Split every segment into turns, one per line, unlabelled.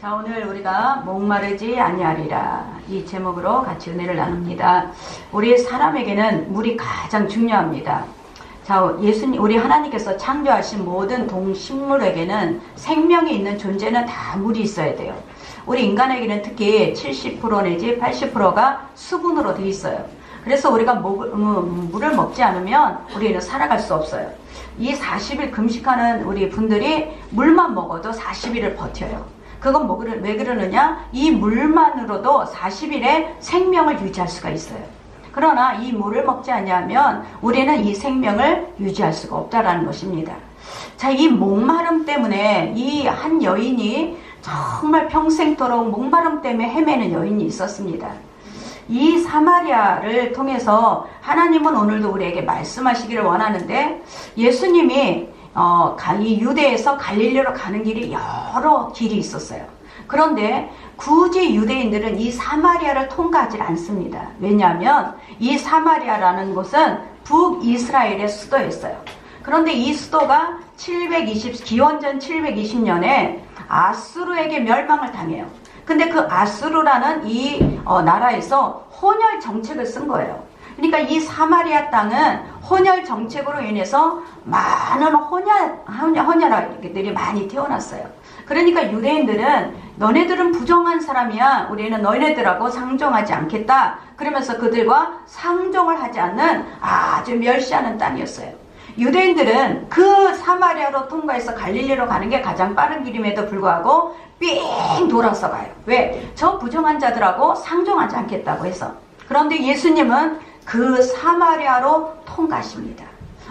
자, 오늘 우리가 목마르지 아니하리라 이 제목으로 같이 은혜를 나눕니다. 우리 사람에게는 물이 가장 중요합니다. 자, 우리 하나님께서 창조하신 모든 동식물에게는 생명이 있는 존재는 다 물이 있어야 돼요. 우리 인간에게는 특히 70% 내지 80%가 수분으로 되어 있어요. 그래서 우리가 물을 먹지 않으면 우리는 살아갈 수 없어요. 이 40일 금식하는 우리 분들이 물만 먹어도 40일을 버텨요. 그건 왜 그러느냐? 이 물만으로도 40일의 생명을 유지할 수가 있어요. 그러나 이 물을 먹지 않으면 우리는 이 생명을 유지할 수가 없다라는 것입니다. 자, 이 목마름 때문에 이 한 여인이 정말 평생토록 목마름 때문에 헤매는 여인이 있었습니다. 이 사마리아를 통해서 하나님은 오늘도 우리에게 말씀하시기를 원하는데, 예수님이 이 유대에서 갈릴리로 가는 길이 여러 길이 있었어요. 그런데 굳이 유대인들은 이 사마리아를 통과하지 않습니다. 왜냐하면 이 사마리아라는 곳은 북이스라엘의 수도였어요. 그런데 이 수도가 기원전 720년에 아수르에게 멸망을 당해요. 근데 그 아수르라는 이 나라에서 혼혈 정책을 쓴 거예요. 그러니까 이 사마리아 땅은 혼혈 정책으로 인해서 많은 혼혈아들이 많이 태어났어요. 그러니까 유대인들은 너네들은 부정한 사람이야, 우리는 너네들하고 상종하지 않겠다, 그러면서 그들과 상종을 하지 않는 아주 멸시하는 땅이었어요. 유대인들은 그 사마리아로 통과해서 갈릴리로 가는 게 가장 빠른 길임에도 불구하고 삥 돌아서 가요. 왜? 저 부정한 자들하고 상종하지 않겠다고 해서. 그런데 예수님은 그 사마리아로 통과하십니다.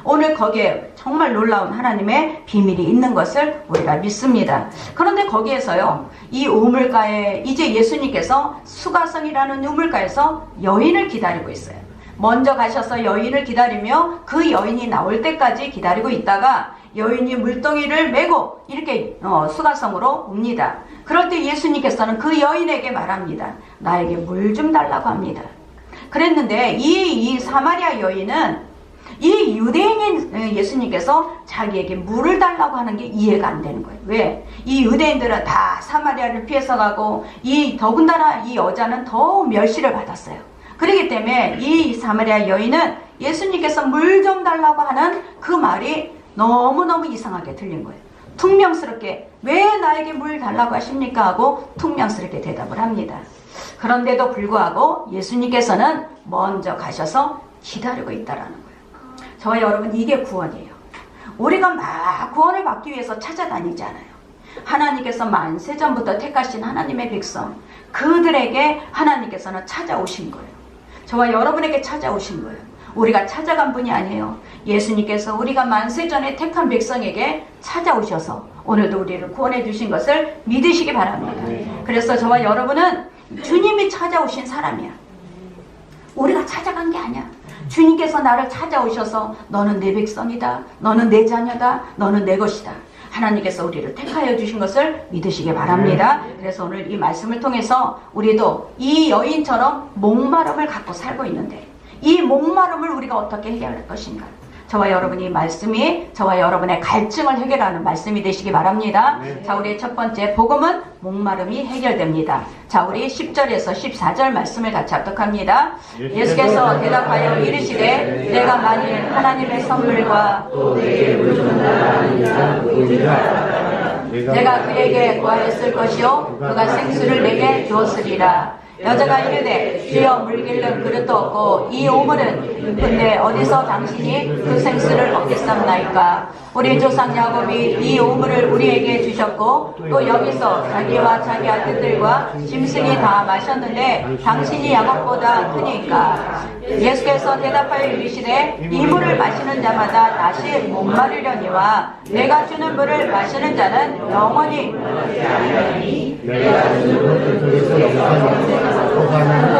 오늘 거기에 정말 놀라운 하나님의 비밀이 있는 것을 우리가 믿습니다. 그런데 거기에서요, 이 우물가에 이제 예수님께서 수가성이라는 우물가에서 여인을 기다리고 있어요. 먼저 가셔서 여인을 기다리며 그 여인이 나올 때까지 기다리고 있다가 여인이 물동이를 메고 이렇게 수가성으로 옵니다. 그럴 때 예수님께서는 그 여인에게 말합니다. 나에게 물 좀 달라고 합니다. 그랬는데 이 사마리아 여인은 이 유대인인 예수님께서 자기에게 물을 달라고 하는 게 이해가 안 되는 거예요. 왜? 이 유대인들은 다 사마리아를 피해서 가고 더군다나 이 여자는 더 멸시를 받았어요. 그렇기 때문에 이 사마리아 여인은 예수님께서 물 좀 달라고 하는 그 말이 너무너무 이상하게 들린 거예요. 퉁명스럽게 왜 나에게 물 달라고 하십니까? 하고 퉁명스럽게 대답을 합니다. 그런데도 불구하고 예수님께서는 먼저 가셔서 기다리고 있다라는 거예요. 저와 여러분, 이게 구원이에요. 우리가 막 구원을 받기 위해서 찾아다니지 않아요. 하나님께서 만세전부터 택하신 하나님의 백성, 그들에게 하나님께서는 찾아오신 거예요. 저와 여러분에게 찾아오신 거예요. 우리가 찾아간 분이 아니에요. 예수님께서 우리가 만세전에 택한 백성에게 찾아오셔서 오늘도 우리를 구원해 주신 것을 믿으시기 바랍니다. 그래서 저와 여러분은 주님이 찾아오신 사람이야. 우리가 찾아간 게 아니야. 주님께서 나를 찾아오셔서 너는 내 백성이다, 너는 내 자녀다, 너는 내 것이다, 하나님께서 우리를 택하여 주신 것을 믿으시기 바랍니다. 그래서 오늘 이 말씀을 통해서 우리도 이 여인처럼 목마름을 갖고 살고 있는데, 이 목마름을 우리가 어떻게 해결할 것인가? 저와 여러분이 말씀이 저와 여러분의 갈증을 해결하는 말씀이 되시기 바랍니다. 자, 우리의 첫 번째 복음은 목마름이 해결됩니다. 자, 우리 10절에서 14절 말씀을 같이 합독합니다. 예수께서 대답하여 이르시되 내가 만일 하나님의 선물과 또 내게 물 준다는 이가 누구인가? 내가 그에게 구하였을 것이요 그가 생수를 내게 주었으리라. 여자가 이르되 주여 물 길른 그릇도 없고 이 오물은 근데 어디서 당신이 그 생수를 얻겠삼나이까? 우리 조상 야곱이 이 오물을 우리에게 주셨고 또 여기서 자기와 자기 아들들과 짐승이 다 마셨는데 당신이 야곱보다 크니까. 예수께서 대답하여 이르시되 이 물을 마시는 자마다 다시 목마르려니와 내가 주는 물을 마시는 자는 영원히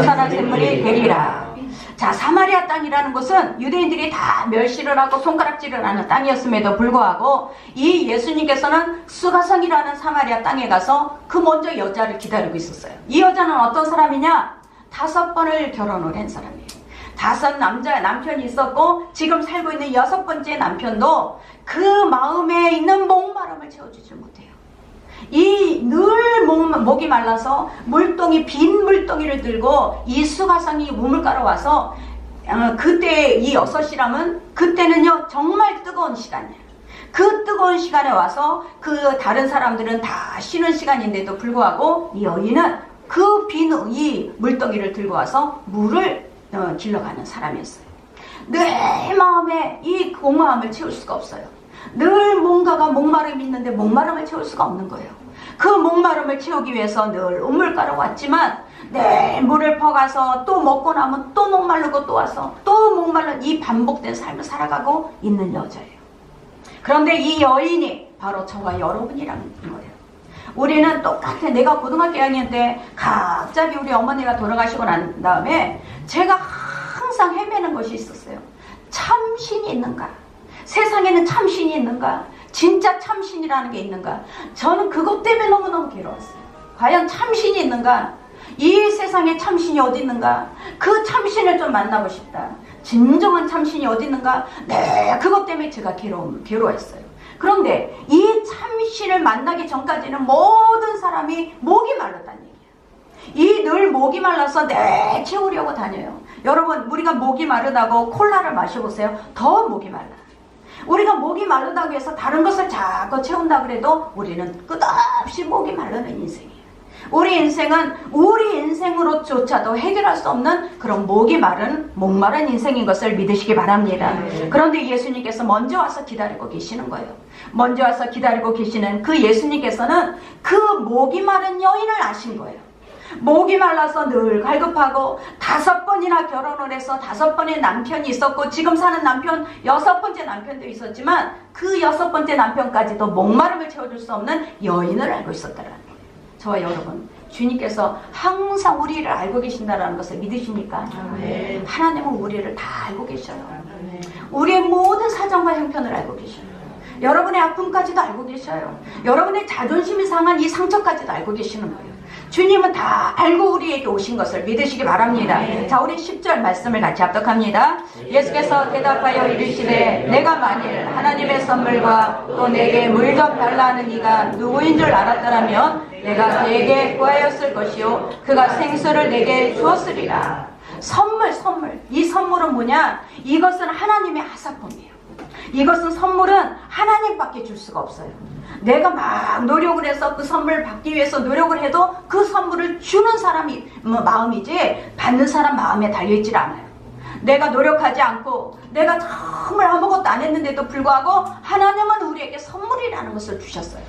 솟아난 샘물이 되리라. 자, 사마리아 땅이라는 것은 유대인들이 다 멸시를 하고 손가락질을 하는 땅이었음에도 불구하고 이 예수님께서는 수가성이라는 사마리아 땅에 가서 그 먼저 여자를 기다리고 있었어요. 이 여자는 어떤 사람이냐? 5번을 결혼을 한 사람이에요. 5 남편이 있었고 지금 살고 있는 6번째 남편도 그 마음에 있는 목마름을 채워주지 못해요. 이 늘 목이 말라서 물동이 빈 물동이를 들고 이 수가성이 우물가로 와서 그때 이 6시람은 그때는요 정말 뜨거운 시간이에요. 그 뜨거운 시간에 와서 그 다른 사람들은 다 쉬는 시간인데도 불구하고 이 여인은 그 빈 이 물동이를 들고 와서 물을 길러가는 사람이었어요. 늘 마음에 이 공허함을 채울 수가 없어요. 늘 뭔가가 목마름이 있는데 목마름을 채울 수가 없는 거예요. 그 목마름을 채우기 위해서 늘 우물가로 왔지만 늘 물을 퍼가서 또 먹고 나면 또 목마르고 또 와서 또 목마른 이 반복된 삶을 살아가고 있는 여자예요. 그런데 이 여인이 바로 저와 여러분이라는 거예요. 우리는 똑같아. 내가 고등학교 2학년 때 갑자기 우리 어머니가 돌아가시고 난 다음에 제가 항상 헤매는 것이 있었어요. 참신이 있는가? 세상에는 참신이 있는가? 진짜 참신이라는 게 있는가? 저는 그것 때문에 너무너무 괴로웠어요. 과연 참신이 있는가? 이 세상에 참신이 어디 있는가? 그 참신을 좀 만나고 싶다. 진정한 참신이 어디 있는가? 네, 그것 때문에 제가 괴로웠어요. 그런데 이 참신을 만나기 전까지는 모든 사람이 목이 말랐다는 얘기예요. 이 늘 목이 말라서 채우려고 다녀요. 여러분, 우리가 목이 마르다고 콜라를 마셔보세요. 더 목이 말라. 우리가 목이 마르다고 해서 다른 것을 자꾸 채운다 그래도 우리는 끝없이 목이 마르는 인생이에요. 우리 인생은 우리 인생으로조차도 해결할 수 없는 그런 목마른 인생인 것을 믿으시기 바랍니다. 그런데 예수님께서 먼저 와서 기다리고 계시는 거예요. 먼저 와서 기다리고 계시는 그 예수님께서는 그 목이 마른 여인을 아신 거예요. 목이 말라서 늘 갈급하고 5번이나 결혼을 해서 5번의 남편이 있었고 지금 사는 남편 6번째 남편도 있었지만 그 6번째 남편까지도 목마름을 채워줄 수 없는 여인을 알고 있었다라는 거예요. 저와 여러분, 주님께서 항상 우리를 알고 계신다는 것을 믿으십니까? 네. 하나님은 우리를 다 알고 계셔요. 우리의 모든 사정과 형편을 알고 계셔요. 여러분의 아픔까지도 알고 계셔요. 여러분의 자존심이 상한 이 상처까지도 알고 계시는 거예요. 주님은 다 알고 우리에게 오신 것을 믿으시기 바랍니다. 자, 우리 10절 말씀을 같이 합독합니다. 예수께서 대답하여 이르시되 내가 만일 하나님의 선물과 또 내게 물 좀 달라 하는 이가 누구인 줄 알았더라면 내가 그에게 구하였을 것이요 그가 생수를 내게 주었으리라. 선물. 이 선물은 뭐냐? 이것은 하나님의 하사품이에요. 이것은 선물은 하나님밖에 줄 수가 없어요. 내가 막 노력을 해서 그 선물을 받기 위해서 노력을 해도 그 선물을 주는 사람이 마음이지 받는 사람 마음에 달려있질 않아요. 내가 노력하지 않고 내가 정말 아무것도 안 했는데도 불구하고 하나님은 우리에게 선물이라는 것을 주셨어요.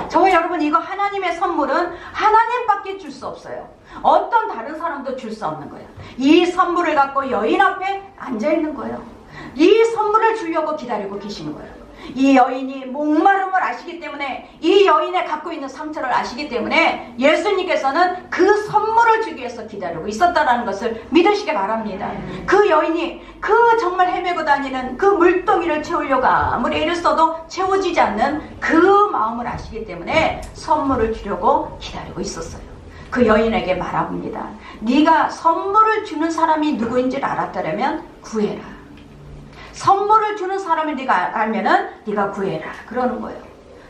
저와 여러분, 이거 하나님의 선물은 하나님밖에 줄 수 없어요. 어떤 다른 사람도 줄 수 없는 거예요. 이 선물을 갖고 여인 앞에 앉아있는 거예요. 이 선물을 주려고 기다리고 계시는 거예요. 이 여인이 목마름을 아시기 때문에, 이 여인의 갖고 있는 상처를 아시기 때문에 예수님께서는 그 선물을 주기 위해서 기다리고 있었다는 것을 믿으시기 바랍니다. 그 여인이 그 정말 헤매고 다니는 그 물동이를 채우려고 아무리 애를 써도 채워지지 않는 그 마음을 아시기 때문에 선물을 주려고 기다리고 있었어요. 그 여인에게 말합니다. 네가 선물을 주는 사람이 누구인지를 알았다면 구해라. 선물을 주는 사람을 네가 알면은 네가 구해라, 그러는 거예요.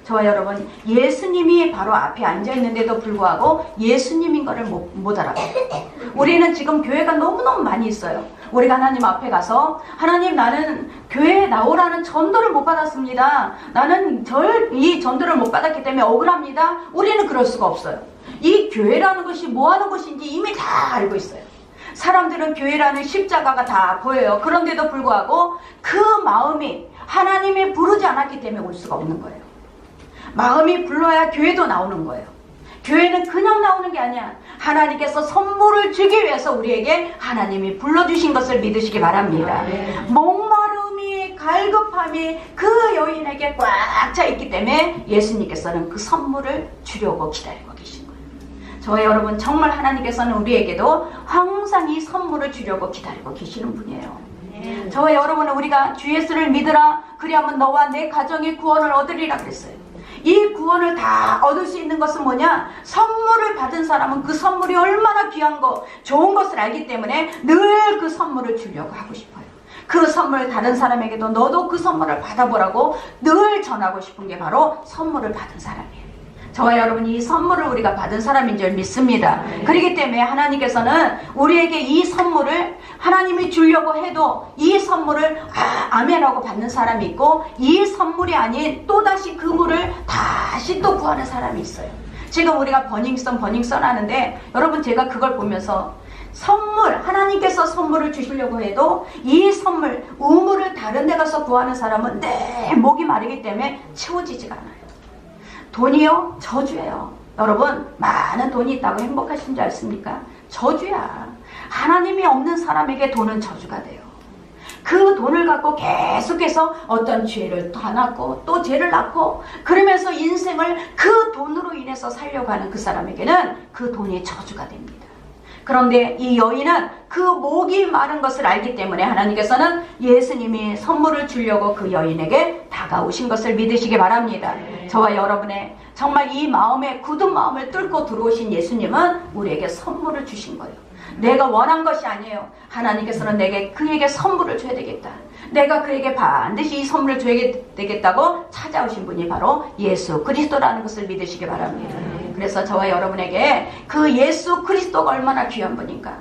저와 여러분, 예수님이 바로 앞에 앉아있는데도 불구하고 예수님인 거를 못 알아요. 우리는 지금 교회가 너무너무 많이 있어요. 우리가 하나님 앞에 가서 하나님, 나는 교회에 나오라는 전도를 못 받았습니다. 나는 이 전도를 못 받았기 때문에 억울합니다. 우리는 그럴 수가 없어요. 이 교회라는 것이 뭐 하는 것인지 이미 다 알고 있어요. 사람들은 교회라는 십자가가 다 보여요. 그런데도 불구하고 그 마음이 하나님이 부르지 않았기 때문에 올 수가 없는 거예요. 마음이 불러야 교회도 나오는 거예요. 교회는 그냥 나오는 게 아니야. 하나님께서 선물을 주기 위해서 우리에게 하나님이 불러주신 것을 믿으시기 바랍니다. 목마름이, 갈급함이 그 여인에게 꽉 차 있기 때문에 예수님께서는 그 선물을 주려고 기다리고 계신 거예요. 저와 여러분, 정말 하나님께서는 우리에게도 항상 이 선물을 주려고 기다리고 계시는 분이에요. 저와 여러분은 우리가 주 예수를 믿으라, 그리하면 너와 내 가정의 구원을 얻으리라 그랬어요. 이 구원을 다 얻을 수 있는 것은 뭐냐? 선물을 받은 사람은 그 선물이 얼마나 귀한 거, 좋은 것을 알기 때문에 늘 그 선물을 주려고 하고 싶어요. 그 선물 다른 사람에게도 너도 그 선물을 받아보라고 늘 전하고 싶은 게 바로 선물을 받은 사람이에요. 저와 여러분이 이 선물을 우리가 받은 사람인 줄 믿습니다. 그렇기 때문에 하나님께서는 우리에게 이 선물을 하나님이 주려고 해도 이 선물을 아멘하고 받는 사람이 있고, 이 선물이 아닌 또다시 그 물을 다시 또 구하는 사람이 있어요. 지금 우리가 버닝썬 하는데, 여러분 제가 그걸 보면서 선물, 하나님께서 선물을 주시려고 해도 이 선물, 우물을 다른 데 가서 구하는 사람은 내 목이 마르기 때문에 채워지지가 않아요. 돈이요? 저주예요. 여러분, 많은 돈이 있다고 행복하신 줄 아십니까? 저주야. 하나님이 없는 사람에게 돈은 저주가 돼요. 그 돈을 갖고 계속해서 어떤 죄를 다 낳고 또 죄를 낳고, 그러면서 인생을 그 돈으로 인해서 살려고 하는 그 사람에게는 그 돈이 저주가 됩니다. 그런데 이 여인은 그 목이 마른 것을 알기 때문에 하나님께서는 예수님이 선물을 주려고 그 여인에게 다가오신 것을 믿으시기 바랍니다. 저와 여러분의 정말 이 마음에 굳은 마음을 뚫고 들어오신 예수님은 우리에게 선물을 주신 거예요. 내가 원한 것이 아니에요. 하나님께서는 그에게 선물을 줘야 되겠다. 내가 그에게 반드시 이 선물을 줘야 되겠다고 찾아오신 분이 바로 예수 그리스도라는 것을 믿으시기 바랍니다. 그래서 저와 여러분에게 그 예수 그리스도가 얼마나 귀한 분인가,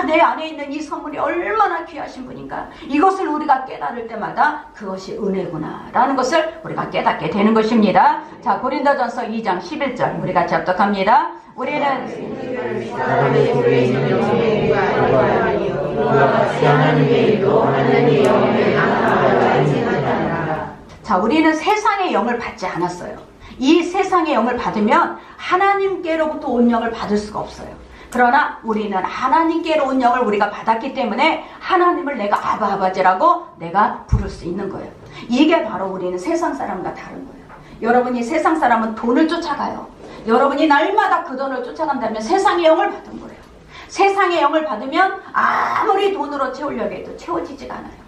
내 안에 있는 이 선물이 얼마나 귀하신 분인가, 이것을 우리가 깨달을 때마다 그것이 은혜구나 라는 것을 우리가 깨닫게 되는 것입니다. 자, 고린도전서 2장 11절 우리 같이 합독합니다. 우리는 자, 우리는 세상의 영을 받지 않았어요. 이 세상의 영을 받으면 하나님께로부터 온 영을 받을 수가 없어요. 그러나 우리는 하나님께로 온 영을 우리가 받았기 때문에 하나님을 내가 아버지라고 내가 부를 수 있는 거예요. 이게 바로 우리는 세상 사람과 다른 거예요. 여러분이 세상 사람은 돈을 쫓아가요. 여러분이 날마다 그 돈을 쫓아간다면 세상의 영을 받은 거예요. 세상의 영을 받으면 아무리 돈으로 채우려고 해도 채워지지가 않아요.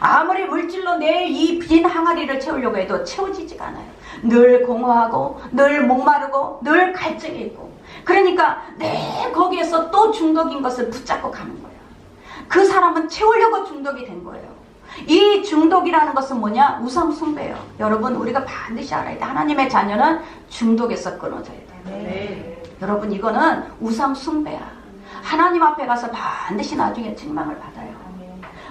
아무리 물질로 내 이 빈 항아리를 채우려고 해도 채워지지가 않아요. 늘 공허하고 늘 목마르고 늘 갈증이 있고, 그러니까 거기에서 또 중독인 것을 붙잡고 가는 거예요. 그 사람은 채우려고 중독이 된 거예요. 이 중독이라는 것은 뭐냐? 우상 숭배예요. 여러분, 우리가 반드시 알아야 돼. 하나님의 자녀는 중독에서 끊어져야 돼요. 여러분, 이거는 우상 숭배야. 하나님 앞에 가서 반드시 나중에 책망을 받아요.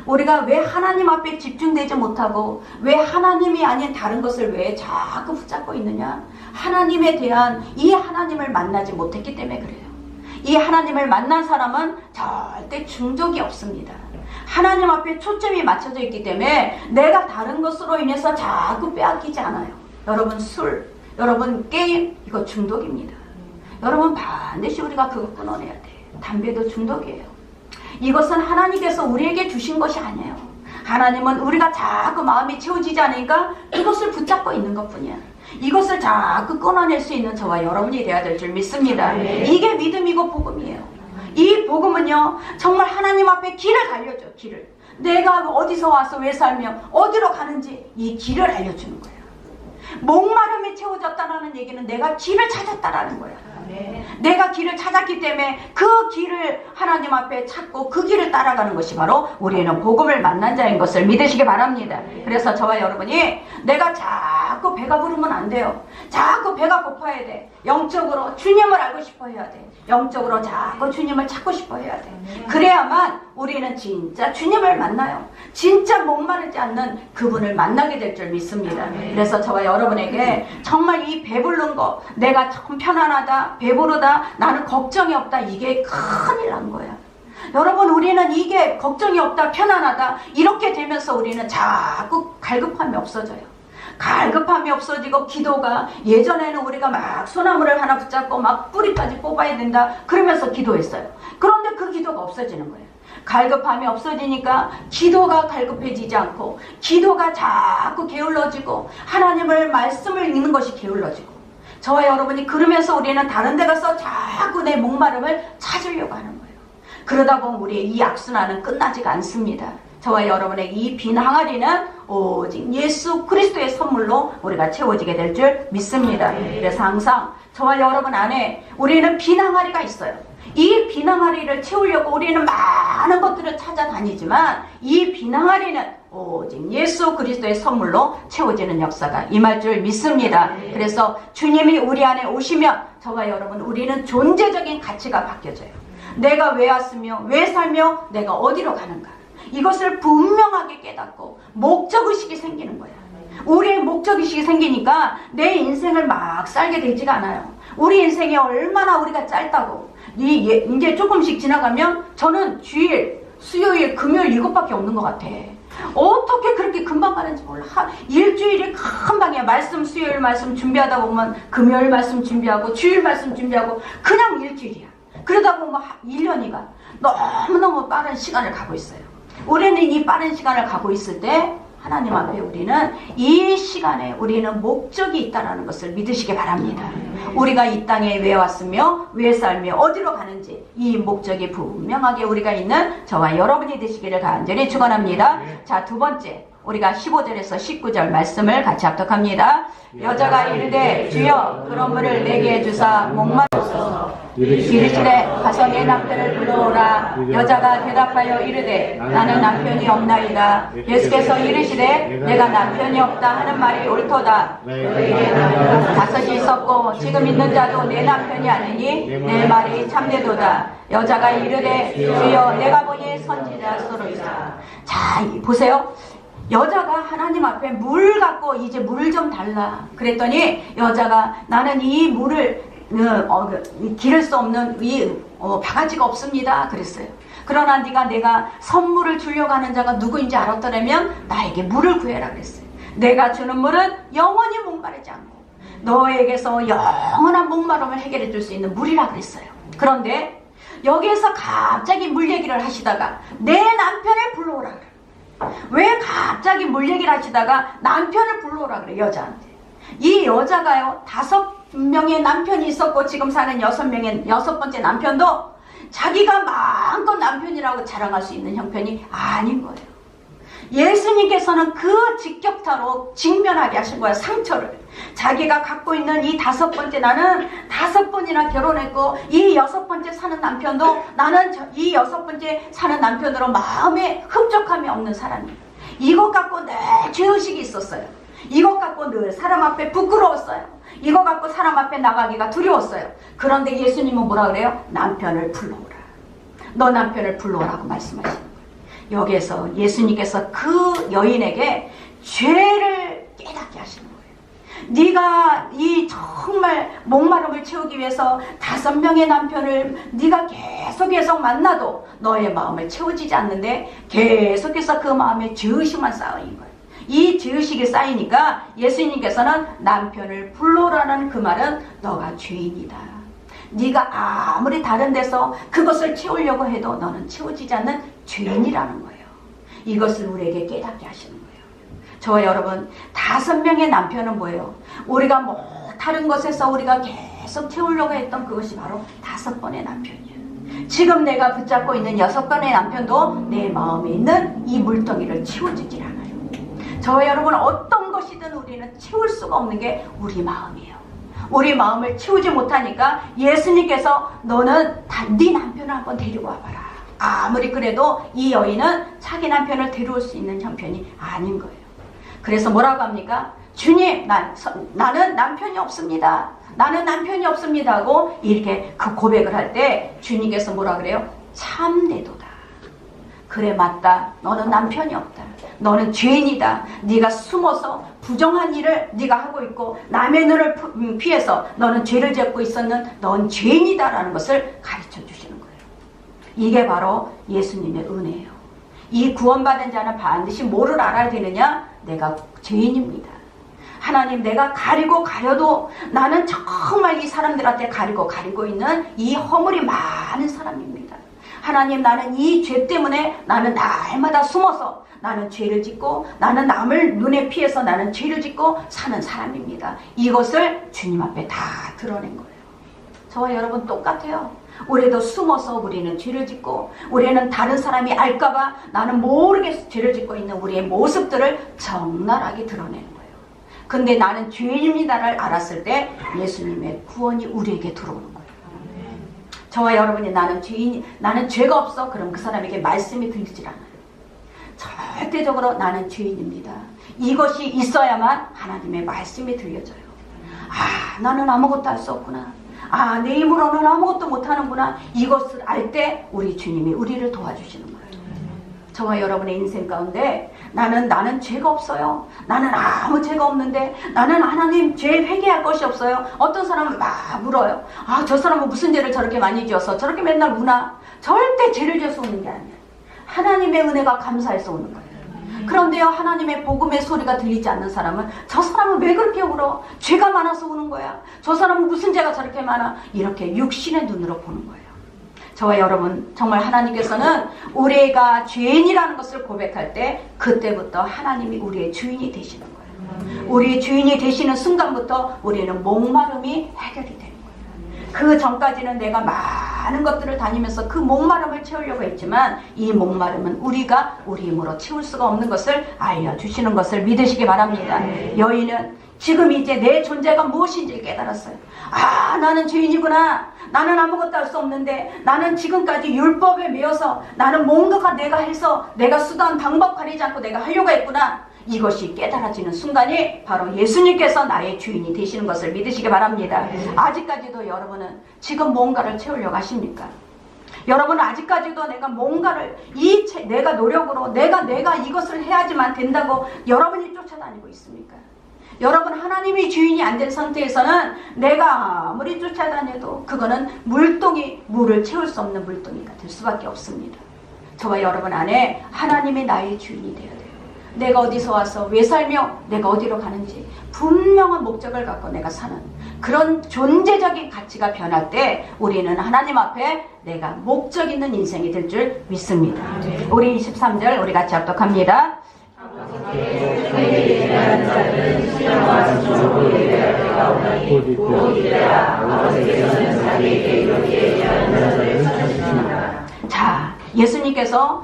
우리가 왜 하나님 앞에 집중되지 못하고 왜 하나님이 아닌 다른 것을 왜 자꾸 붙잡고 있느냐? 하나님에 대한 이 하나님을 만나지 못했기 때문에 그래요. 이 하나님을 만난 사람은 절대 중독이 없습니다. 하나님 앞에 초점이 맞춰져 있기 때문에 내가 다른 것으로 인해서 자꾸 빼앗기지 않아요. 여러분, 술, 여러분 게임, 이거 중독입니다. 여러분 반드시 우리가 그거 끊어내야 돼. 담배도 중독이에요. 이것은 하나님께서 우리에게 주신 것이 아니에요. 하나님은 우리가 자꾸 마음이 채워지지 않으니까 이것을 붙잡고 있는 것뿐이야. 이것을 자꾸 끊어낼 수 있는 저와 여러분이 되어야 될 줄 믿습니다. 이게 믿음이고 복음이에요. 이 복음은요, 정말 하나님 앞에 길을 알려줘. 길을. 내가 어디서 와서 왜 살며 어디로 가는지 이 길을 알려주는 거예요. 목마름이 채워졌다는 얘기는 내가 길을 찾았다라는 거야. 내가 길을 찾았기 때문에 그 길을 하나님 앞에 찾고 그 길을 따라가는 것이 바로 우리는 복음을 만난 자인 것을 믿으시기 바랍니다. 그래서 저와 여러분이 내가 자꾸 배가 부르면 안 돼요. 자꾸 배가 고파야 돼. 영적으로 주님을 알고 싶어 해야 돼. 영적으로 자꾸 주님을 찾고 싶어 해야 돼. 그래야만 우리는 진짜 주님을 만나요. 진짜 목마르지 않는 그분을 만나게 될 줄 믿습니다. 그래서 저와 여러분에게 정말 이 배부른 거, 내가 참 편안하다, 배부르다, 나는 걱정이 없다, 이게 큰일 난 거야. 여러분, 우리는 이게 걱정이 없다, 편안하다 이렇게 되면서 우리는 자꾸 갈급함이 없어져요. 갈급함이 없어지고 기도가, 예전에는 우리가 막 소나무를 하나 붙잡고 막 뿌리까지 뽑아야 된다 그러면서 기도했어요. 그런데 그 기도가 없어지는 거예요. 갈급함이 없어지니까 기도가 갈급해지지 않고 기도가 자꾸 게을러지고 하나님을 말씀을 읽는 것이 게을러지고, 저와 여러분이 그러면서 우리는 다른 데 가서 자꾸 내 목마름을 찾으려고 하는 거예요. 그러다 보면 우리의 이 악순환은 끝나지가 않습니다. 저와 여러분의 이 빈 항아리는 오직 예수 그리스도의 선물로 우리가 채워지게 될 줄 믿습니다. 그래서 항상 저와 여러분 안에 우리는 빈 항아리가 있어요. 이 빈 항아리를 채우려고 우리는 많은 것들을 찾아다니지만 이 빈 항아리는 오직 예수 그리스도의 선물로 채워지는 역사가 임할 줄 믿습니다. 그래서 주님이 우리 안에 오시면 저와 여러분 우리는 존재적인 가치가 바뀌어져요. 내가 왜 왔으며 왜 살며 내가 어디로 가는가, 이것을 분명하게 깨닫고 목적의식이 생기는 거야. 우리의 목적의식이 생기니까 내 인생을 막 살게 되지가 않아요. 우리 인생이 얼마나 우리가 짧다고. 이제 조금씩 지나가면 저는 주일, 수요일, 금요일 이것밖에 없는 것 같아. 어떻게 그렇게 금방 가는지 몰라. 일주일이 금방이야. 말씀, 수요일 말씀 준비하다 보면 금요일 말씀 준비하고 주일 말씀 준비하고 그냥 일주일이야. 그러다 보면 1년이 가. 너무너무 빠른 시간을 가고 있어요. 우리는 이 빠른 시간을 가고 있을 때 하나님 앞에 우리는 이 시간에 우리는 목적이 있다는 것을 믿으시기 바랍니다. 우리가 이 땅에 왜 왔으며 왜 살며 어디로 가는지 이 목적이 분명하게 우리가 있는 저와 여러분이 되시기를 간절히 축원합니다. 자, 두 번째, 우리가 15절에서 19절 말씀을 같이 합독합니다. 여자가 이르되 주여 그런 물을 내게 주사 목마르소서. 이르시되 가서 내 남편을 불러오라. 여자가 대답하여 이르되 나는 남편이 없나이다. 예수께서 이르시되 내가 남편이 없다 하는 말이 옳도다. 다섯이 있었고 지금 있는 자도 내 남편이 아니니 내 말이 참되도다. 여자가 이르되 주여 내가 보니 선지자 서로 있어. 자, 보세요. 여자가 하나님 앞에 물 갖고 이제 물 좀 달라 그랬더니 여자가 나는 이 물을 기를 수 없는 바가지가 없습니다 그랬어요. 그러나 내가 선물을 주려고 하는 자가 누구인지 알았더라면 나에게 물을 구해라 그랬어요. 내가 주는 물은 영원히 목마르지 않고 너에게서 영원한 목마름을 해결해 줄 수 있는 물이라 그랬어요. 그런데 여기에서 갑자기 물 얘기를 하시다가 내 남편을 불러오라 그래. 왜 갑자기 물 얘기를 하시다가 남편을 불러오라 그래, 여자한테. 이 여자가요, 5명의 남편이 있었고 지금 사는 6번째 남편도 자기가 마음껏 남편이라고 자랑할 수 있는 형편이 아닌 거예요. 예수님께서는 그 직격타로 직면하게 하신 거야, 상처를. 자기가 갖고 있는 이 5번째, 나는 5번이나 결혼했고 이 6번째 사는 남편도 나는 이 6번째 사는 남편으로 마음에 흡족함이 없는 사람이에요. 이것 갖고 늘 죄의식이 있었어요. 이것 갖고 늘 사람 앞에 부끄러웠어요. 이거 갖고 사람 앞에 나가기가 두려웠어요. 그런데 예수님은 뭐라 그래요? 남편을 불러오라. 너 남편을 불러오라고 말씀하시는 거예요. 여기에서 예수님께서 그 여인에게 죄를 깨닫게 하시는 거예요. 네가 이 정말 목마름을 채우기 위해서 5명의 남편을 네가 계속 만나도 너의 마음을 채워지지 않는데 계속해서 그 마음에 죄의식만 쌓인 거예요. 이 죄의식이 쌓이니까 예수님께서는 남편을 불러오라는 그 말은 너가 죄인이다. 네가 아무리 다른 데서 그것을 채우려고 해도 너는 채워지지 않는 죄인이라는 거예요. 이것을 우리에게 깨닫게 하시는 거예요. 저와 여러분, 5명의 남편은 뭐예요? 우리가 다른 것에서 우리가 계속 채우려고 했던 그것이 바로 5번의 남편이에요. 지금 내가 붙잡고 있는 6번의 남편도 내 마음에 있는 이 물덩이를 채워주질 않아요. 저와 여러분, 어떤 것이든 우리는 채울 수가 없는 게 우리 마음이에요. 우리 마음을 채우지 못하니까 예수님께서 너는 네 남편을 한번 데리고 와봐라. 아무리 그래도 이 여인은 자기 남편을 데려올 수 있는 형편이 아닌 거예요. 그래서 뭐라고 합니까? 주님, 나는 남편이 없습니다. 나는 남편이 없습니다 하고 이렇게 그 고백을 할 때 주님께서 뭐라 그래요? 참되도다. 그래, 맞다. 너는 남편이 없다. 너는 죄인이다. 네가 숨어서 부정한 일을 네가 하고 있고 남의 눈을 피해서 너는 죄를 짓고 있었는 넌 죄인이다라는 것을 가르쳐 주시는 거예요. 이게 바로 예수님의 은혜예요. 이 구원받은 자는 반드시 뭐를 알아야 되느냐? 내가 죄인입니다. 하나님, 내가 가리고 가려도 나는 정말 이 사람들한테 가리고 있는 이 허물이 많은 사람입니다. 하나님, 나는 이 죄 때문에 나는 날마다 숨어서 나는 죄를 짓고 나는 남을 눈에 피해서 나는 죄를 짓고 사는 사람입니다. 이것을 주님 앞에 다 드러낸 거예요. 저와 여러분 똑같아요. 우리도 숨어서 우리는 죄를 짓고 우리는 다른 사람이 알까봐 나는 모르게 죄를 짓고 있는 우리의 모습들을 적나라하게 드러내는 거예요. 근데 나는 죄인입니다를 알았을 때 예수님의 구원이 우리에게 들어오는 거예요. 저와 여러분이 나는 죄가 없어. 그럼 그 사람에게 말씀이 들리질 않아요. 절대적으로 나는 죄인입니다. 이것이 있어야만 하나님의 말씀이 들려져요. 아, 나는 아무것도 할 수 없구나. 아, 내 힘으로는 아무것도 못하는구나. 이것을 알 때 우리 주님이 우리를 도와주시는 거예요. 저와 여러분의 인생 가운데 나는 죄가 없어요. 나는 아무 죄가 없는데 나는 하나님 죄 회개할 것이 없어요. 어떤 사람은 막 물어요. 아, 저 사람은 무슨 죄를 저렇게 많이 지어서 저렇게 맨날 우나. 절대 죄를 지어서 우는 게 아니에요. 하나님의 은혜가 감사해서 우는 거예요. 그런데요, 하나님의 복음의 소리가 들리지 않는 사람은 저 사람은 왜 그렇게 울어? 죄가 많아서 우는 거야. 저 사람은 무슨 죄가 저렇게 많아? 이렇게 육신의 눈으로 보는 거예요. 저와 여러분, 정말 하나님께서는 우리가 죄인이라는 것을 고백할 때 그때부터 하나님이 우리의 주인이 되시는 거예요. 우리의 주인이 되시는 순간부터 우리는 목마름이 해결이 되는 거예요. 그 전까지는 내가 많은 것들을 다니면서 그 목마름을 채우려고 했지만 이 목마름은 우리가 우리 힘으로 채울 수가 없는 것을 알려주시는 것을 믿으시기 바랍니다. 여인은 지금 이제 내 존재가 무엇인지 깨달았어요. 아, 나는 죄인이구나. 나는 아무것도 할 수 없는데 나는 지금까지 율법에 매여서 나는 뭔가가 내가 해서 내가 수단 방법 가리지 않고 내가 하려고 했구나. 이것이 깨달아지는 순간이 바로 예수님께서 나의 주인이 되시는 것을 믿으시기 바랍니다. 아직까지도 여러분은 지금 뭔가를 채우려고 하십니까? 여러분은 아직까지도 내가 뭔가를 내가 노력으로 내가 이것을 해야지만 된다고 여러분이 쫓아다니고 있습니까? 여러분, 하나님이 주인이 안 된 상태에서는 내가 아무리 쫓아다녀도 그거는 물을 채울 수 없는 물동이가 될 수밖에 없습니다. 저와 여러분 안에 하나님이 나의 주인이 되어야 돼요. 내가 어디서 와서 왜 살며 내가 어디로 가는지 분명한 목적을 갖고 내가 사는 그런 존재적인 가치가 변할 때 우리는 하나님 앞에 내가 목적 있는 인생이 될 줄 믿습니다. 우리 23절 우리 같이 합독합니다. 자, 예수님께서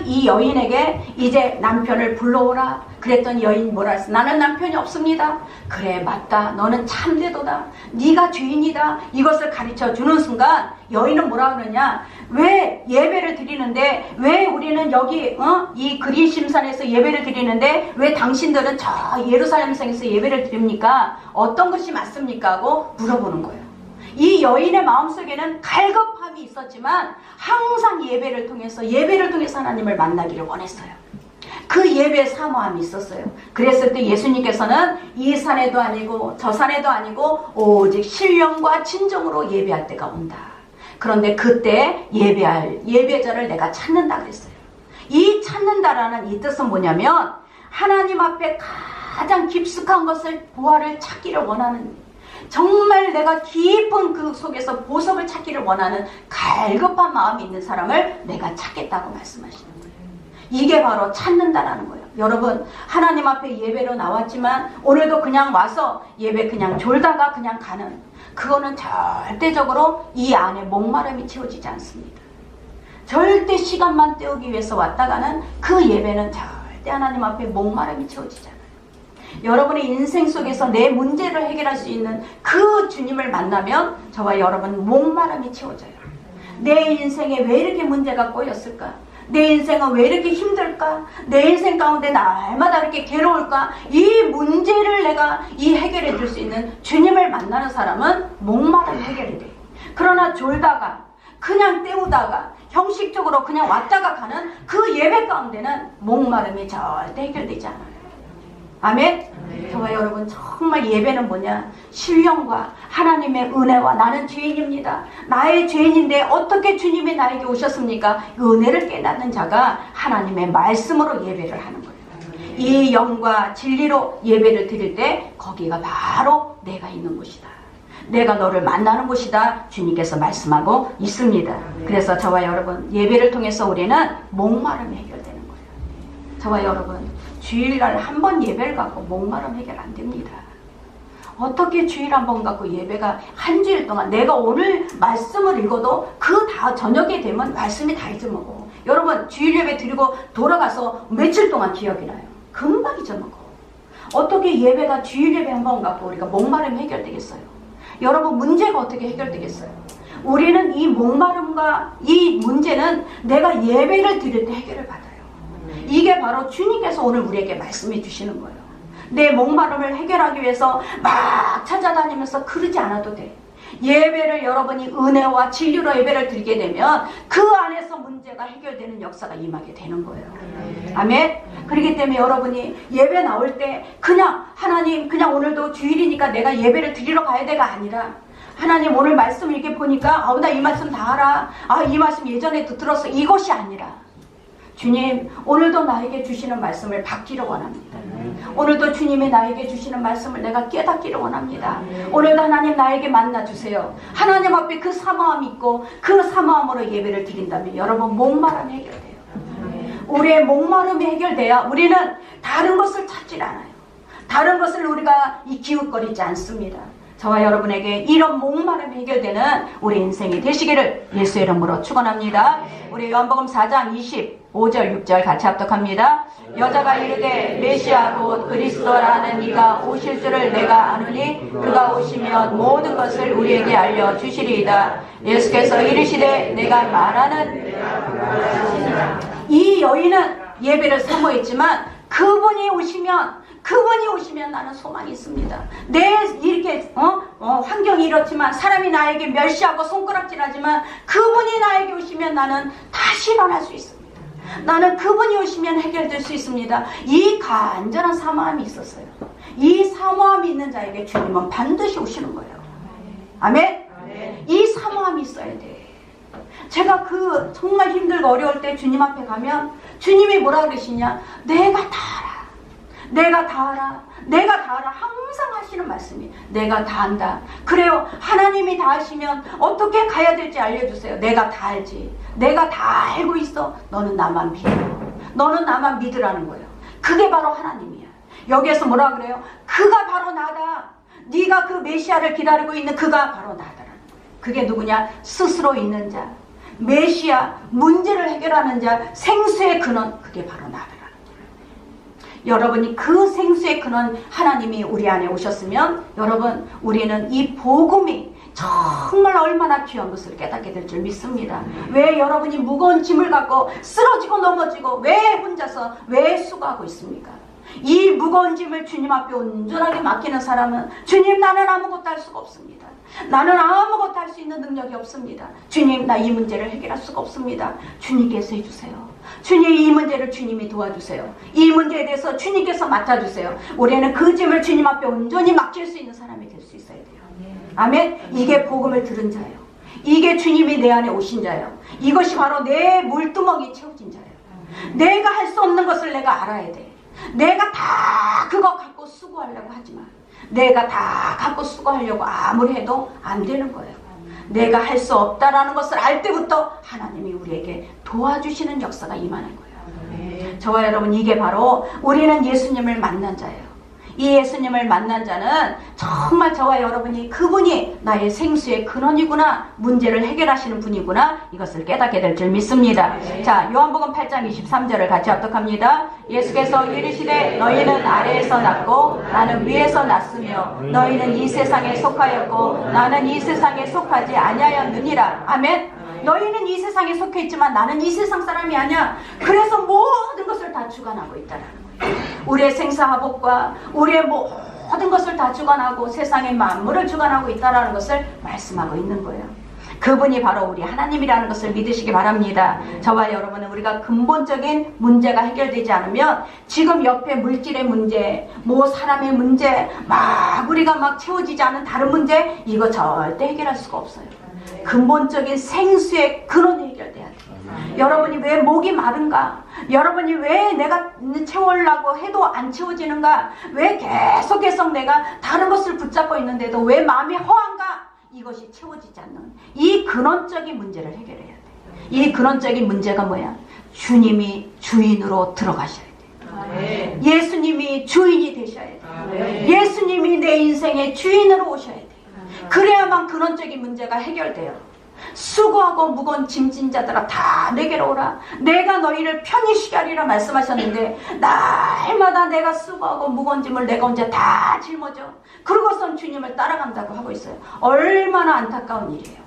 이 여인에게 이제 남편을 불러오라 그랬더니 여인 뭐라 했어? 나는 남편이 없습니다. 그래, 맞다. 너는 참되도다. 네가 죄인이다. 이것을 가르쳐 주는 순간 여인은 뭐라 그러냐? 왜 예배를 드리는데 왜 우리는 여기 이 그리심산에서 예배를 드리는데 왜 당신들은 저 예루살렘 성에서 예배를 드립니까? 어떤 것이 맞습니까? 하고 물어보는 거예요. 이 여인의 마음속에는 갈급함이 있었지만 항상 예배를 통해서 하나님을 만나기를 원했어요. 그 예배의 사모함이 있었어요. 그랬을 때 예수님께서는 이 산에도 아니고 저 산에도 아니고 오직 신령과 진정으로 예배할 때가 온다. 그런데 그때 예배자를 내가 찾는다 그랬어요. 이 찾는다라는 이 뜻은 뭐냐면 하나님 앞에 가장 깊숙한 것을 보화를 찾기를 원하는, 정말 내가 깊은 그 속에서 보석을 찾기를 원하는 갈급한 마음이 있는 사람을 내가 찾겠다고 말씀하시는 거예요. 이게 바로 찾는다라는 거예요. 여러분, 하나님 앞에 예배로 나왔지만 오늘도 그냥 와서 예배 그냥 졸다가 그냥 가는, 그거는 절대적으로 이 안에 목마름이 채워지지 않습니다. 절대 시간만 때우기 위해서 왔다 가는 그 예배는 절대 하나님 앞에 목마름이 채워지지 않아요. 여러분의 인생 속에서 내 문제를 해결할 수 있는 그 주님을 만나면 저와 여러분 목마름이 채워져요. 내 인생에 왜 이렇게 문제가 꼬였을까? 내 인생은 왜 이렇게 힘들까? 내 인생 가운데 날마다 이렇게 괴로울까? 이 문제를 내가 해결해 줄 수 있는 주님을 만나는 사람은 목마름 해결이 돼요. 그러나 졸다가 그냥 때우다가 형식적으로 그냥 왔다가 가는 그 예배 가운데는 목마름이 절대 해결되지 않아요. 아멘? 저와 여러분, 정말 예배는 뭐냐? 신령과 하나님의 은혜와 나는 죄인입니다. 나의 죄인인데 어떻게 주님이 나에게 오셨습니까? 은혜를 깨닫는 자가 하나님의 말씀으로 예배를 하는 거예요. 이 영과 진리로 예배를 드릴 때 거기가 바로 내가 있는 곳이다. 내가 너를 만나는 곳이다. 주님께서 말씀하고 있습니다. 그래서 저와 여러분, 예배를 통해서 우리는 목마름이 해결되는 거예요. 저와 여러분, 주일날 한 번 예배를 갖고 목마름 해결 안 됩니다. 어떻게 주일 한 번 갖고 예배가 한 주일 동안, 내가 오늘 말씀을 읽어도 그 저녁에 되면 말씀이 다 잊어먹어. 여러분, 주일 예배 드리고 돌아가서 며칠 동안 기억이 나요. 금방 잊어먹어. 어떻게 예배가 주일 예배 한 번 갖고 우리가 목마름이 해결되겠어요? 여러분, 문제가 어떻게 해결되겠어요? 우리는 이 목마름과 이 문제는 내가 예배를 드릴 때 해결을 받아요. 이게 바로 주님께서 오늘 우리에게 말씀해 주시는 거예요. 내 목마름을 해결하기 위해서 막 찾아다니면서 그러지 않아도 돼. 예배를 여러분이 은혜와 진리로 예배를 드리게 되면 그 안에서 문제가 해결되는 역사가 임하게 되는 거예요. 아멘. 그렇기 때문에 여러분이 예배 나올 때 그냥 하나님 그냥 오늘도 주일이니까 내가 예배를 드리러 가야 돼가 아니라 하나님 오늘 말씀 이렇게 보니까 나 이 말씀 다 알아. 이 말씀 예전에도 들었어. 이것이 아니라 주님 오늘도 나에게 주시는 말씀을 받기를 원합니다. 오늘도 주님이 나에게 주시는 말씀을 내가 깨닫기를 원합니다. 오늘도 하나님 나에게 만나주세요. 하나님 앞에 그 사모함이 있고 그 사모함으로 예배를 드린다면 여러분 목마름이 해결돼요. 우리의 목마름이 해결돼야 우리는 다른 것을 찾질 않아요. 다른 것을 우리가 기웃거리지 않습니다. 저와 여러분에게 이런 목마름이 해결되는 우리 인생이 되시기를 예수의 이름으로 축원합니다. 우리 요한복음 4장 25절 6절 같이 합독합니다. 여자가 이르되 메시아 곧 그리스도라는 이가 오실 줄을 내가 아노니 그가 오시면 모든 것을 우리에게 알려주시리이다. 예수께서 이르시되 내가 말하는 이 여인은 예배를 사모했지만 그분이 오시면 나는 소망이 있습니다. 이렇게 환경이 이렇지만 사람이 나에게 멸시하고 손가락질하지만 그분이 나에게 오시면 나는 다시 일어날 수 있습니다. 나는 그분이 오시면 해결될 수 있습니다. 이 간절한 사모함이 있었어요. 이 사모함이 있는 자에게 주님은 반드시 오시는 거예요. 아멘? 이 사모함이 있어야 돼. 제가 정말 힘들고 어려울 때 주님 앞에 가면 주님이 뭐라 그러시냐? 내가 다 알아. 항상 하시는 말씀이 내가 다 안다. 그래요. 하나님이 다 하시면 어떻게 가야 될지 알려주세요. 내가 다 알지. 내가 다 알고 있어. 너는 나만 믿어. 너는 나만 믿으라는 거예요. 그게 바로 하나님이야. 여기에서 뭐라 그래요? 그가 바로 나다. 네가 그 메시아를 기다리고 있는 그가 바로 나다라는 거예요. 그게 누구냐? 스스로 있는 자. 메시아, 문제를 해결하는 자, 생수의 근원, 그게 바로 나다. 여러분이 그 생수의 근원 하나님이 우리 안에 오셨으면 여러분 우리는 이 복음이 정말 얼마나 귀한 것을 깨닫게 될 줄 믿습니다. 왜 여러분이 무거운 짐을 갖고 쓰러지고 넘어지고 왜 혼자서 왜 수고하고 있습니까? 이 무거운 짐을 주님 앞에 온전하게 맡기는 사람은 주님 나는 아무것도 할 수가 없습니다. 나는 아무것도 할 수 있는 능력이 없습니다. 주님 나 이 문제를 해결할 수가 없습니다. 주님께서 해주세요. 주님 이 문제를 주님이 도와주세요. 이 문제에 대해서 주님께서 맡아주세요. 우리는 그 짐을 주님 앞에 온전히 맡길 수 있는 사람이 될 수 있어야 돼요. 아멘. 이게 복음을 들은 자예요. 이게 주님이 내 안에 오신 자예요. 이것이 바로 내 물두멍이 채워진 자예요. 내가 할 수 없는 것을 내가 알아야 돼. 내가 다 그거 갖고 수고하려고 하지만 내가 다 갖고 수고하려고 아무리 해도 안 되는 거예요. 내가 할 수 없다라는 것을 알 때부터 하나님이 우리에게 도와주시는 역사가 임하는 거예요. 저와 여러분 이게 바로 우리는 예수님을 만난 자예요. 이 예수님을 만난 자는 정말 저와 여러분이 그분이 나의 생수의 근원이구나, 문제를 해결하시는 분이구나, 이것을 깨닫게 될 줄 믿습니다. 자, 요한복음 8장 23절을 같이 합독합니다. 예수께서 이르시되 너희는 아래에서 났고 나는 위에서 났으며 너희는 이 세상에 속하였고 나는 이 세상에 속하지 아니하였느니라. 아멘. 너희는 이 세상에 속해 있지만 나는 이 세상 사람이 아니야. 그래서 모든 것을 다 주관하고 있다라는 거예요. 우리의 생사화복과 우리의 모든 것을 다 주관하고 세상의 만물을 주관하고 있다라는 것을 말씀하고 있는 거예요. 그분이 바로 우리 하나님이라는 것을 믿으시기 바랍니다. 저와 여러분은 우리가 근본적인 문제가 해결되지 않으면 지금 옆에 물질의 문제, 사람의 문제, 우리가 채워지지 않은 다른 문제, 이거 절대 해결할 수가 없어요. 근본적인 생수의 근원이 해결돼야 돼요. 여러분이 왜 목이 마른가? 여러분이 왜 내가 채우려고 해도 안 채워지는가? 왜 계속 내가 다른 것을 붙잡고 있는데도 왜 마음이 허한가? 이것이 채워지지 않는 이 근원적인 문제를 해결해야 돼요. 이 근원적인 문제가 뭐야? 주님이 주인으로 들어가셔야 돼요. 예수님이 주인이 되셔야 돼요. 예수님이 내 인생의 주인으로 오셔야 돼요. 그래야만 근원적인 문제가 해결돼요. 수고하고 무거운 짐진 자들아 다 내게로 오라. 내가 너희를 편히 쉬게 하리라 말씀하셨는데 날마다 내가 수고하고 무거운 짐을 내가 혼자 다 짊어져. 그러고선 주님을 따라간다고 하고 있어요. 얼마나 안타까운 일이에요.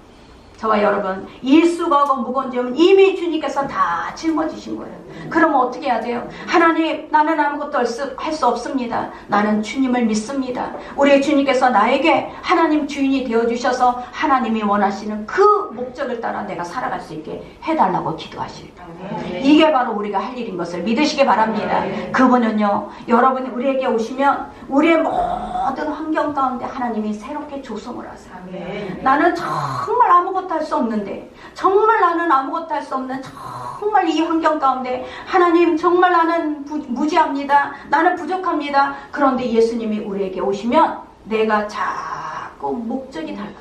저와 여러분, 일수가 무거운 점은 이미 주님께서 다 짊어지신 거예요. 그러면 어떻게 해야 돼요? 하나님, 나는 아무것도 할 수 없습니다. 나는 주님을 믿습니다. 우리 주님께서 나에게 하나님 주인이 되어주셔서 하나님이 원하시는 그 목적을 따라 내가 살아갈 수 있게 해달라고 기도하십니다. 이게 바로 우리가 할 일인 것을 믿으시기 바랍니다. 그분은요, 여러분이 우리에게 오시면 우리의 모든 환경 가운데 하나님이 새롭게 조성을 하세요. 나는 정말 아무것도 할 수 없는데, 정말 나는 아무것도 할 수 없는 정말 이 환경 가운데 하나님, 정말 나는 무지합니다. 나는 부족합니다. 그런데 예수님이 우리에게 오시면 내가 자꾸 목적이 달라져요.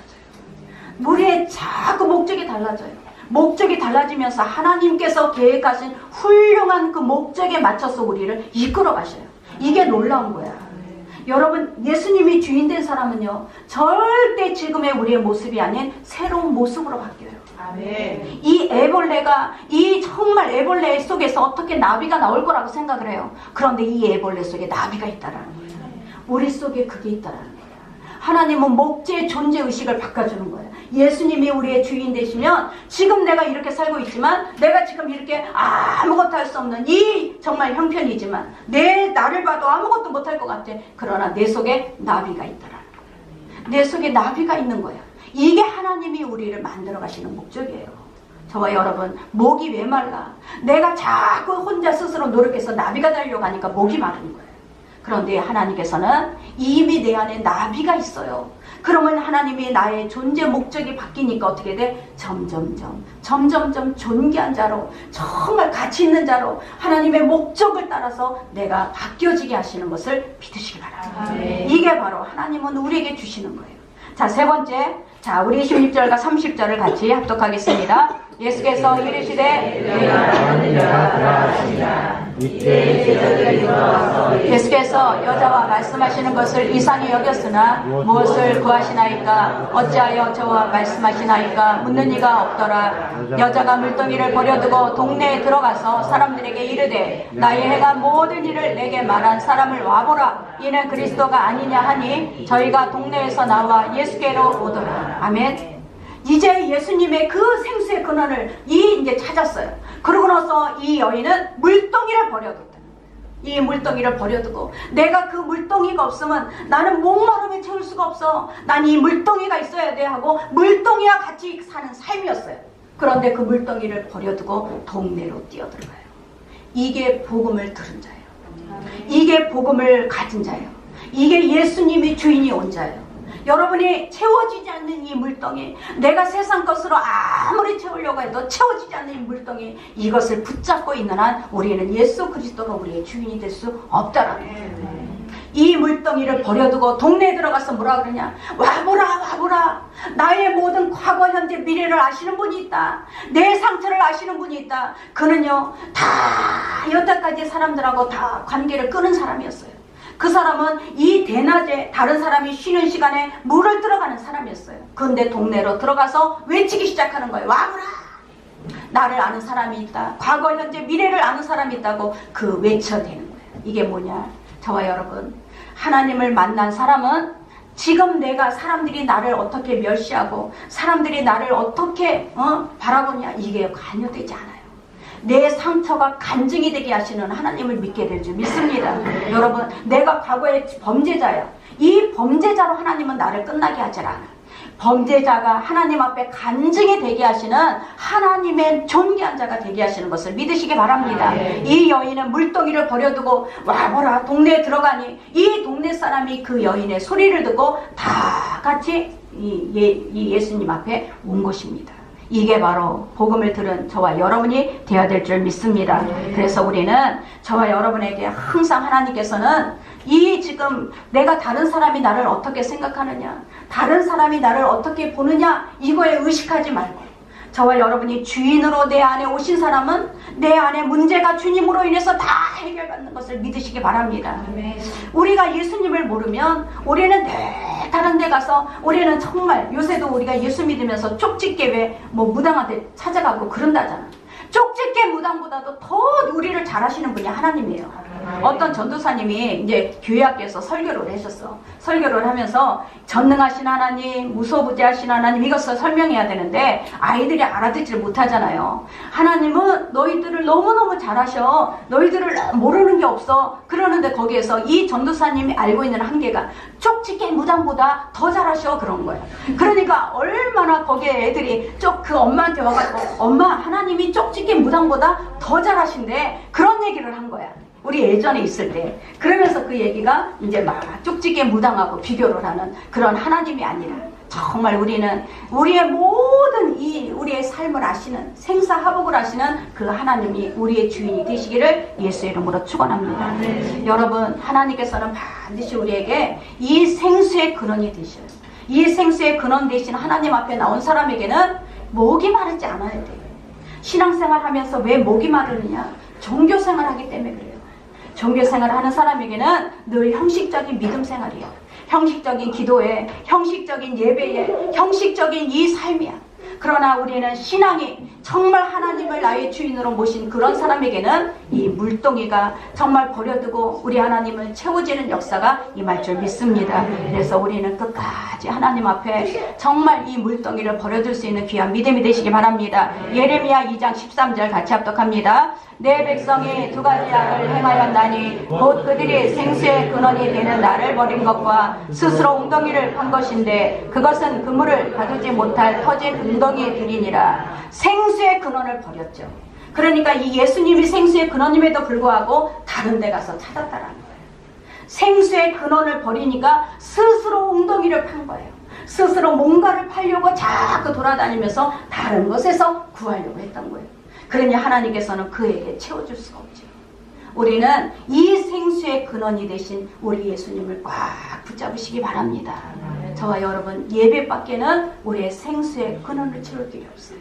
우리의 자꾸 목적이 달라져요. 목적이 달라지면서 하나님께서 계획하신 훌륭한 그 목적에 맞춰서 우리를 이끌어 가셔요. 이게 놀라운 거야. 여러분, 예수님이 주인된 사람은요, 절대 지금의 우리의 모습이 아닌 새로운 모습으로 바뀌어요. 아멘. 이 애벌레가, 이 정말 애벌레 속에서 어떻게 나비가 나올 거라고 생각을 해요. 그런데 이 애벌레 속에 나비가 있다라는 거예요. 우리 속에 그게 있다라는 거예요. 하나님은 목재의 존재의식을 바꿔주는 거예요. 예수님이 우리의 주인 되시면 지금 내가 이렇게 살고 있지만, 내가 지금 이렇게 아무것도 할 수 없는 이 정말 형편이지만, 나를 봐도 아무것도 못할 것 같아. 그러나 내 속에 나비가 있다라는 거예요. 내 속에 나비가 있는 거예요. 이게 하나님이 우리를 만들어 가시는 목적이에요. 저와 여러분, 목이 왜 말라? 내가 자꾸 혼자 스스로 노력해서 나비가 되려고 하니까 목이 마른 거예요. 그런데 하나님께서는 이미 내 안에 나비가 있어요. 그러면 하나님이 나의 존재 목적이 바뀌니까 어떻게 돼? 점점점 존귀한 자로, 정말 가치 있는 자로 하나님의 목적을 따라서 내가 바뀌어지게 하시는 것을 믿으시기 바랍니다. 이게 바로 하나님은 우리에게 주시는 거예요. 자, 세 번째, 자, 우리 16절과 30절을 같이 합독하겠습니다. 예수께서 이르시되 예수께서 여자와 말씀하시는 것을 이상히 여겼으나 무엇을 구하시나이까? 어찌하여 저와 말씀하시나이까? 묻는 이가 없더라. 여자가 물동이를 버려두고 동네에 들어가서 사람들에게 이르되 나의 해가 모든 일을 내게 말한 사람을 와보라. 이는 그리스도가 아니냐 하니 저희가 동네에서 나와 예수께로 오더라. 아멘. 이제 예수님의 그 생수의 근원을 이제 찾았어요. 그러고 나서 이 여인은 물동이를 버려뒀다. 이 물동이를 버려두고, 내가 그 물동이가 없으면 나는 목마름에 채울 수가 없어. 난 이 물동이가 있어야 돼 하고 물동이와 같이 사는 삶이었어요. 그런데 그 물동이를 버려두고 동네로 뛰어들어가요. 이게 복음을 들은 자예요. 이게 복음을 가진 자예요. 이게 예수님이 주인이 온 자예요. 여러분이 채워지지 않는 이 물동이, 내가 세상 것으로 아무리 채우려고 해도 채워지지 않는 이 물동이, 이것을 붙잡고 있는 한 우리는 예수 그리스도가 우리의 주인이 될 수 없다라는 거예요. 이 물동이를 버려두고 동네에 들어가서 뭐라 그러냐? 와보라. 나의 모든 과거, 현재, 미래를 아시는 분이 있다. 내 상처를 아시는 분이 있다. 그는요, 다 여태까지 사람들하고 다 관계를 끊은 사람이었어요. 그 사람은 이 대낮에 다른 사람이 쉬는 시간에 물을 들어가는 사람이었어요. 그런데 동네로 들어가서 외치기 시작하는 거예요. 와보라. 나를 아는 사람이 있다. 과거, 현재, 미래를 아는 사람이 있다고 그 외쳐대는 거예요. 이게 뭐냐? 저와 여러분, 하나님을 만난 사람은 지금 내가 사람들이 나를 어떻게 멸시하고 사람들이 나를 어떻게 바라보냐, 이게 관여되지 않아요. 내 상처가 간증이 되게 하시는 하나님을 믿게 될 줄 믿습니다. 여러분, 내가 과거에 범죄자야. 이 범죄자로 하나님은 나를 끝나게 하지 않아. 범죄자가 하나님 앞에 간증이 되게 하시는 하나님의 존귀한 자가 되게 하시는 것을 믿으시기 바랍니다. 이 여인은 물동이를 버려두고 와보라 동네에 들어가니, 이 동네 사람이 그 여인의 소리를 듣고 다 같이 이 예수님 앞에 온 것입니다. 이게 바로 복음을 들은 저와 여러분이 되어야 될 줄 믿습니다. 그래서 우리는 저와 여러분에게 항상 하나님께서는 이 지금 내가 다른 사람이 나를 어떻게 생각하느냐, 다른 사람이 나를 어떻게 보느냐, 이거에 의식하지 말고, 저와 여러분이 주인으로 내 안에 오신 사람은 내 안에 문제가 주님으로 인해서 다 해결받는 것을 믿으시기 바랍니다. 우리가 예수님을 모르면 우리는 다른 데 가서, 우리는 정말 요새도 우리가 예수 믿으면서 쪽집게 왜 무당한테 찾아가고 그런다잖아. 쪽집게 무당보다도 더 우리를 잘 하시는 분이 하나님이에요. 어떤 전도사님이 이제 교회 앞에서 설교를 하셨어. 설교를 하면서 전능하신 하나님, 무소부지하신 하나님, 이것을 설명해야 되는데 아이들이 알아듣지를 못하잖아요. 하나님은 너희들을 너무너무 잘하셔. 너희들을 모르는 게 없어. 그러는데 거기에서 이 전도사님이 알고 있는 한계가 쪽집게 무당보다 더 잘하셔, 그런 거예요. 그러니까 얼마나 거기에 애들이 그 엄마한테 와가지고 엄마, 하나님이 쪽집게 무당보다 더 잘하신대, 그런 얘기를 한 거야. 우리 예전에 있을 때. 그러면서 그 얘기가 이제 막 쪽집게 무당하고 비교를 하는 그런 하나님이 아니라, 정말 우리는 우리의 모든 우리의 삶을 아시는, 생사화복을 아시는 그 하나님이 우리의 주인이 되시기를 예수의 이름으로 축원합니다. 여러분, 하나님께서는 반드시 우리에게 이 생수의 근원이 되셔요. 이 생수의 근원 되신 하나님 앞에 나온 사람에게는 목이 마르지 않아야 돼요. 신앙생활 하면서 왜 목이 마르느냐? 종교생활 하기 때문에 그래요. 종교생활 하는 사람에게는 늘 형식적인 믿음 생활이에요. 형식적인 기도에, 형식적인 예배에, 형식적인 이 삶이야. 그러나 우리는 신앙이 정말 하나님을 나의 주인으로 모신 그런 사람에게는 이 물동이가 정말 버려두고 우리 하나님을 채워지는 역사가 임할 줄 믿습니다. 그래서 우리는 끝까지 하나님 앞에 정말 이 물동이를 버려둘 수 있는 귀한 믿음이 되시기 바랍니다. 예레미야 2장 13절 같이 합독합니다. 내 백성이 두 가지 악을 행하였나니 곧 그들이 생수의 근원이 되는 나를 버린 것과 스스로 웅덩이를 판 것인데 그것은 그물을 가두지 못할 터진 웅덩이들이니라. 생수의 근원을 버렸죠. 그러니까 이 예수님이 생수의 근원임에도 불구하고 다른 데 가서 찾았다라는 거예요. 생수의 근원을 버리니까 스스로 웅덩이를 판 거예요. 스스로 뭔가를 팔려고 자꾸 돌아다니면서 다른 것에서 구하려고 했던 거예요. 그러니 하나님께서는 그에게 채워줄 수가 없죠. 우리는 이 생수의 근원이 되신 우리 예수님을 꽉 붙잡으시기 바랍니다. 저와 여러분, 예배밖에는 우리의 생수의 근원을 채울 길이 없어요.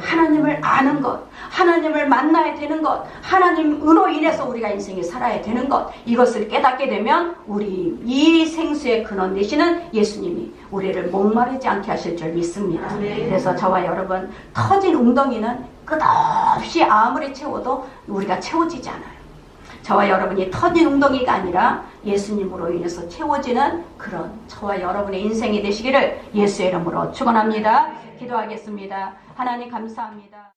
하나님을 아는 것, 하나님을 만나야 되는 것, 하나님으로 인해서 우리가 인생에 살아야 되는 것, 이것을 깨닫게 되면 우리 이 생수의 근원 되시는 예수님이 우리를 목마르지 않게 하실 줄 믿습니다. 그래서 저와 여러분, 터진 웅덩이는 끝없이 아무리 채워도 우리가 채워지지 않아요. 저와 여러분이 터진 웅덩이가 아니라 예수님으로 인해서 채워지는 그런 저와 여러분의 인생이 되시기를 예수의 이름으로 축원합니다. 기도하겠습니다. 하나님 감사합니다.